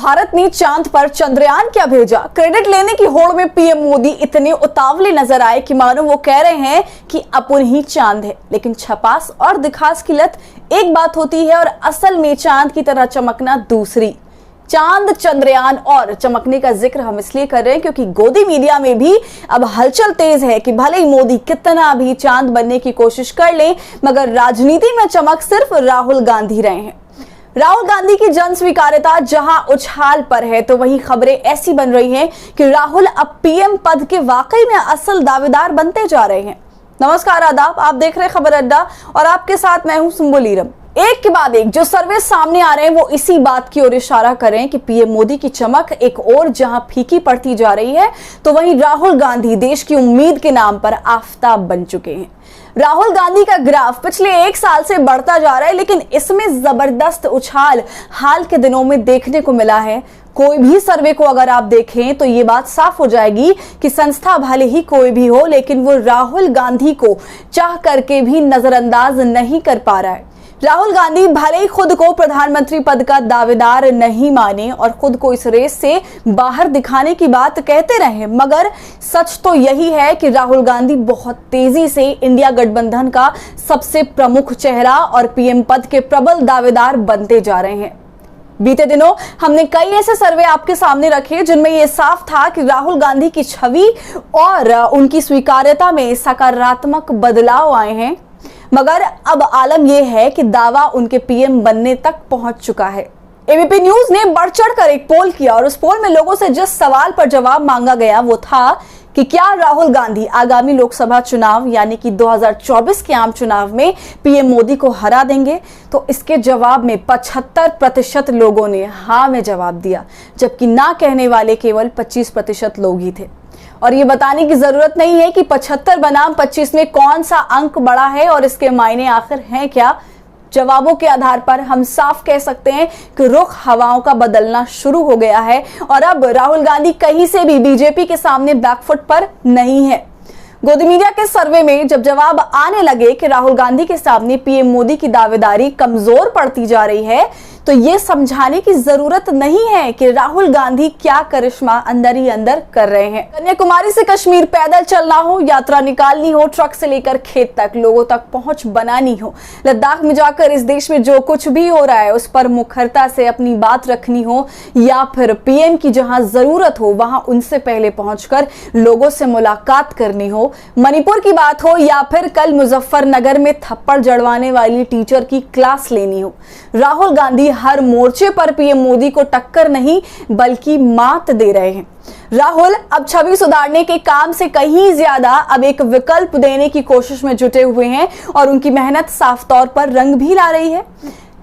भारत ने चांद पर चंद्रयान क्या भेजा, क्रेडिट लेने की होड़ में पीएम मोदी इतने उतावले नजर आए कि मानो वो कह रहे हैं कि अपन ही चांद है। लेकिन छपास और दिखास की लत एक बात होती है और असल में चांद की तरह चमकना दूसरी। चांद, चंद्रयान और चमकने का जिक्र हम इसलिए कर रहे हैं क्योंकि गोदी मीडिया में भी अब हलचल तेज है कि भले ही मोदी कितना भी चांद बनने की कोशिश कर ले, मगर राजनीति में चमक सिर्फ राहुल गांधी रहे हैं। राहुल गांधी की जन स्वीकार्यता जहां उछाल पर है, तो वहीं खबरें ऐसी बन रही हैं कि राहुल अब पीएम पद के वाकई में असल दावेदार बनते जा रहे हैं। नमस्कार, आदाब, आप देख रहे हैं खबर अड्डा और आपके साथ मैं हूं सुंबुल ईरम। एक के बाद एक जो सर्वे सामने आ रहे हैं वो इसी बात की ओर इशारा कर रहे हैं कि पीएम मोदी की चमक एक और जहां फीकी पड़ती जा रही है, तो वहीं राहुल गांधी देश की उम्मीद के नाम पर आफताब बन चुके हैं। राहुल गांधी का ग्राफ पिछले एक साल से बढ़ता जा रहा है, लेकिन इसमें जबरदस्त उछाल हाल के दिनों में देखने को मिला है। कोई भी सर्वे को अगर आप देखें तो ये बात साफ हो जाएगी कि संस्था भले ही कोई भी हो, लेकिन वो राहुल गांधी को चाह करके भी नजरअंदाज नहीं कर पा रहा है। राहुल गांधी भले ही खुद को प्रधानमंत्री पद का दावेदार नहीं माने और खुद को इस रेस से बाहर दिखाने की बात कहते रहे, मगर सच तो यही है कि राहुल गांधी बहुत तेजी से इंडिया गठबंधन का सबसे प्रमुख चेहरा और पीएम पद के प्रबल दावेदार बनते जा रहे हैं। बीते दिनों हमने कई ऐसे सर्वे आपके सामने रखे जिनमें यह साफ था कि राहुल गांधी की छवि और उनकी स्वीकार्यता में सकारात्मक बदलाव आए हैं, मगर अब आलम यह है कि दावा उनके पीएम बनने तक पहुंच चुका है। एबीपी न्यूज ने बढ़ चढ़कर एक पोल किया और उस पोल में लोगों से जिस सवाल पर जवाब मांगा गया वो था कि क्या राहुल गांधी आगामी लोकसभा चुनाव यानी कि 2024 के आम चुनाव में पीएम मोदी को हरा देंगे। तो इसके जवाब में 75% लोगों ने हाँ में जवाब दिया, जबकि ना कहने वाले केवल 25% लोग ही थे। और ये बताने की जरूरत नहीं है कि 75 बनाम 25 में कौन सा अंक बड़ा है और इसके मायने आखिर हैं क्या। जवाबों के आधार पर हम साफ कह सकते हैं कि रुख हवाओं का बदलना शुरू हो गया है और अब राहुल गांधी कहीं से भी बीजेपी के सामने बैकफुट पर नहीं है। गोदी मीडिया के सर्वे में जब जवाब आने लगे कि राहुल गांधी के सामने पीएम मोदी की दावेदारी कमजोर पड़ती जा रही है, तो ये समझाने की जरूरत नहीं है कि राहुल गांधी क्या करिश्मा अंदर ही अंदर कर रहे हैं। कन्याकुमारी से कश्मीर पैदल चलना हो, यात्रा निकालनी हो, ट्रक से लेकर खेत तक लोगों तक पहुंच बनानी हो, लद्दाख में जाकर इस देश में जो कुछ भी हो रहा है उस पर मुखरता से अपनी बात रखनी हो, या फिर पीएम की जहां जरूरत हो वहां उनसे पहले पहुंचकर लोगों से मुलाकात करनी हो, मणिपुर की बात हो या फिर कल मुजफ्फरनगर में थप्पड़ जड़वाने वाली टीचर की क्लास लेनी हो, राहुल गांधी हर मोर्चे पर पीएम मोदी को टक्कर नहीं बल्कि मात दे रहे हैं। राहुल अब छवि सुधारने के काम से कहीं ज्यादा अब एक विकल्प देने की कोशिश में जुटे हुए हैं और उनकी मेहनत साफ तौर पर रंग भी ला रही है।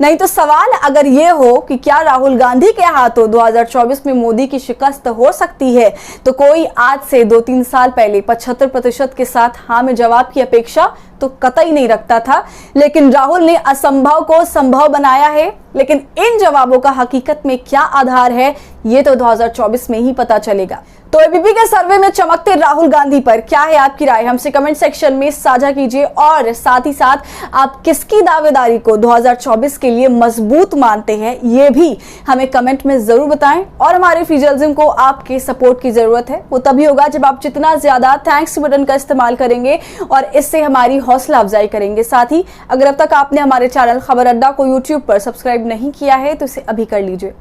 नहीं तो सवाल अगर ये हो कि क्या राहुल गांधी के हाथों 2024 में मोदी की शिकस्त हो सकती है, तो कोई आज से 2-3 साल पहले 75% के साथ हाँ में जवाब की अपेक्षा तो कतई नहीं रखता था। लेकिन राहुल ने असंभव को संभव बनाया है। लेकिन इन जवाबों का हकीकत में क्या आधार है, ये तो 2024 में ही पता चलेगा। तो एबीपी के सर्वे में चमकते राहुल गांधी पर क्या है आपकी राय, हमसे कमेंट सेक्शन में साझा कीजिए और साथ ही साथ आप किसकी दावेदारी को 2024 के लिए मजबूत मानते हैं ये भी हमें कमेंट में जरूर बताएं। और हमारे फीजलिज्म को आपके सपोर्ट की जरूरत है, वो तभी होगा जब आप जितना ज्यादा थैंक्स बटन का इस्तेमाल करेंगे और इससे हमारी हौसला अफजाई करेंगे। साथ ही अगर अब तक आपने हमारे चैनल खबर अड्डा को यूट्यूब पर सब्सक्राइब नहीं किया है तो इसे अभी कर लीजिए।